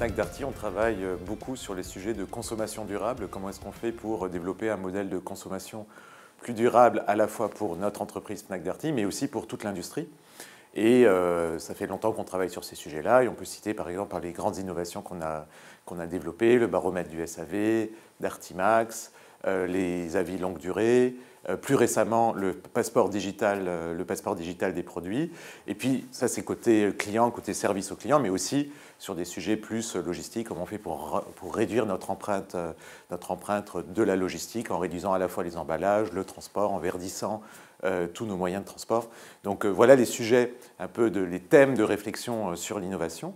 Fnac Darty, on travaille beaucoup sur les sujets de consommation durable. Comment est-ce qu'on fait pour développer un modèle de consommation plus durable à la fois pour notre entreprise Fnac Darty, mais aussi pour toute l'industrie. Et ça fait longtemps qu'on travaille sur ces sujets-là. Et on peut citer par exemple les grandes innovations qu'on a développées, le baromètre du SAV, Darty Max, les avis longue durée, plus récemment le passeport digital des produits. Et puis ça c'est côté client, côté service au client, mais aussi sur des sujets plus logistiques, comment on fait pour réduire notre empreinte de la logistique en réduisant à la fois les emballages, le transport, en verdissant tous nos moyens de transport. Donc voilà les sujets, un peu les thèmes de réflexion sur l'innovation.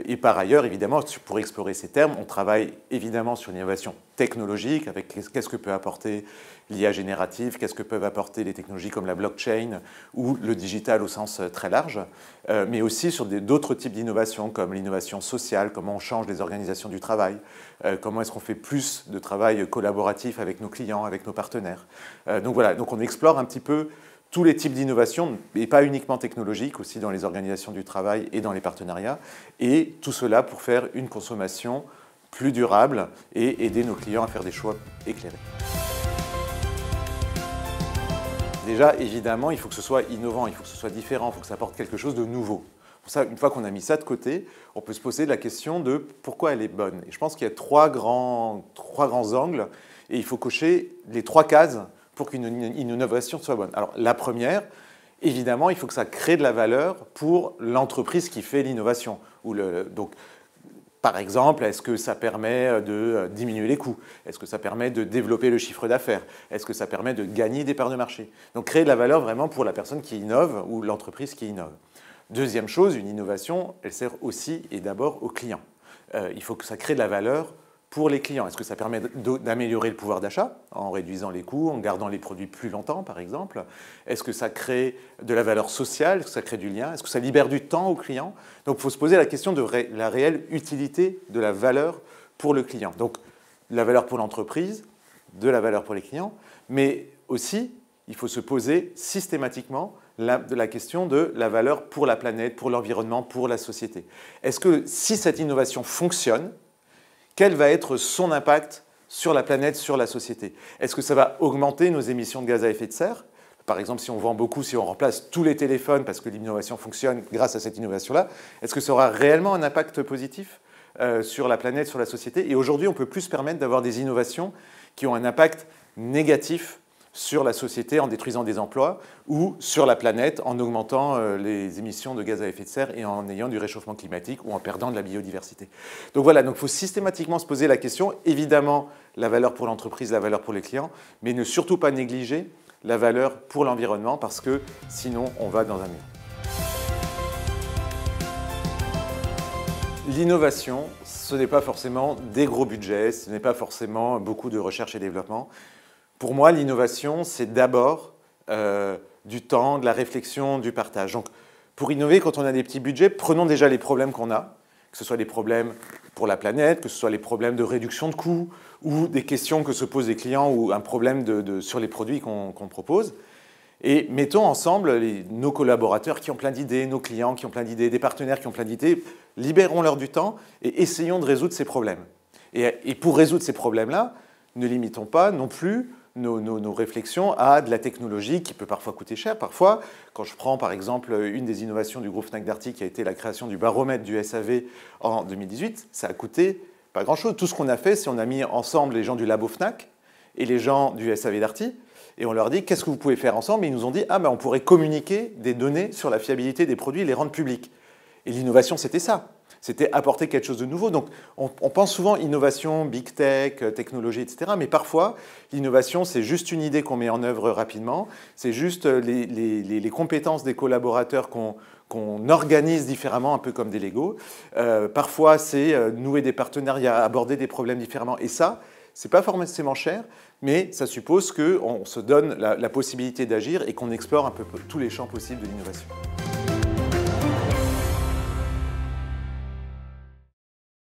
Et par ailleurs, évidemment, pour explorer ces termes, on travaille évidemment sur l'innovation technologique, avec qu'est-ce que peut apporter l'IA générative, qu'est-ce que peuvent apporter les technologies comme la blockchain ou le digital au sens très large, mais aussi sur d'autres types d'innovations, comme l'innovation sociale, comment on change les organisations du travail, comment est-ce qu'on fait plus de travail collaboratif avec nos clients, avec nos partenaires. Donc voilà, donc on explore un petit peu tous les types d'innovation, et pas uniquement technologiques, aussi dans les organisations du travail et dans les partenariats, et tout cela pour faire une consommation plus durable et aider nos clients à faire des choix éclairés. Déjà, évidemment, il faut que ce soit innovant, il faut que ce soit différent, il faut que ça apporte quelque chose de nouveau. Pour ça, une fois qu'on a mis ça de côté, on peut se poser la question de pourquoi elle est bonne. Et je pense qu'il y a trois grands angles, et il faut cocher les 3 cases pour qu'une innovation soit bonne. Alors, la première, évidemment, il faut que ça crée de la valeur pour l'entreprise qui fait l'innovation. Donc, par exemple, est-ce que ça permet de diminuer les coûts? Est-ce que ça permet de développer le chiffre d'affaires? Est-ce que ça permet de gagner des parts de marché? Donc, créer de la valeur vraiment pour la personne qui innove ou l'entreprise qui innove. Deuxième chose, une innovation, elle sert aussi et d'abord aux clients. Il faut que ça crée de la valeur pour les clients. Est-ce que ça permet d'améliorer le pouvoir d'achat en réduisant les coûts, en gardant les produits plus longtemps, par exemple? Est-ce que ça crée de la valeur sociale? Est-ce que ça crée du lien? Est-ce que ça libère du temps aux clients? Donc, il faut se poser la question de la réelle utilité de la valeur pour le client. Donc, la valeur pour l'entreprise, de la valeur pour les clients, mais aussi, il faut se poser systématiquement la question de la valeur pour la planète, pour l'environnement, pour la société. Est-ce que si cette innovation fonctionne, quel va être son impact sur la planète, sur la société? Est-ce que ça va augmenter nos émissions de gaz à effet de serre? Par exemple, si on vend beaucoup, si on remplace tous les téléphones parce que l'innovation fonctionne grâce à cette innovation-là, est-ce que ça aura réellement un impact positif sur la planète, sur la société? Et aujourd'hui, on peut plus se permettre d'avoir des innovations qui ont un impact négatif sur la société en détruisant des emplois ou sur la planète en augmentant les émissions de gaz à effet de serre et en ayant du réchauffement climatique ou en perdant de la biodiversité. Donc voilà, il faut systématiquement se poser la question, évidemment la valeur pour l'entreprise, la valeur pour les clients, mais ne surtout pas négliger la valeur pour l'environnement parce que sinon on va dans un mur. L'innovation, ce n'est pas forcément des gros budgets, ce n'est pas forcément beaucoup de recherche et développement. Pour moi, l'innovation, c'est d'abord du temps, de la réflexion, du partage. Donc, pour innover, quand on a des petits budgets, prenons déjà les problèmes qu'on a, que ce soit des problèmes pour la planète, que ce soit les problèmes de réduction de coûts ou des questions que se posent les clients ou un problème sur les produits qu'on propose. Et mettons ensemble nos collaborateurs qui ont plein d'idées, nos clients qui ont plein d'idées, des partenaires qui ont plein d'idées, libérons-leur du temps et essayons de résoudre ces problèmes. Et pour résoudre ces problèmes-là, ne limitons pas non plus nos réflexions à de la technologie qui peut parfois coûter cher. Parfois, quand je prends par exemple une des innovations du groupe Fnac Darty qui a été la création du baromètre du SAV en 2018, ça a coûté pas grand-chose. Tout ce qu'on a fait, c'est on a mis ensemble les gens du labo Fnac et les gens du SAV Darty et on leur dit qu'est-ce que vous pouvez faire ensemble et ils nous ont dit on pourrait communiquer des données sur la fiabilité des produits et les rendre publics. Et l'innovation, c'était ça. C'était apporter quelque chose de nouveau. Donc, on pense souvent innovation, big tech, technologie, etc. Mais parfois, l'innovation, c'est juste une idée qu'on met en œuvre rapidement. C'est juste les compétences des collaborateurs qu'on organise différemment, un peu comme des Lego. Parfois, c'est nouer des partenariats, aborder des problèmes différemment. Et ça, c'est pas forcément cher, mais ça suppose qu'on se donne la possibilité d'agir et qu'on explore un peu tous les champs possibles de l'innovation.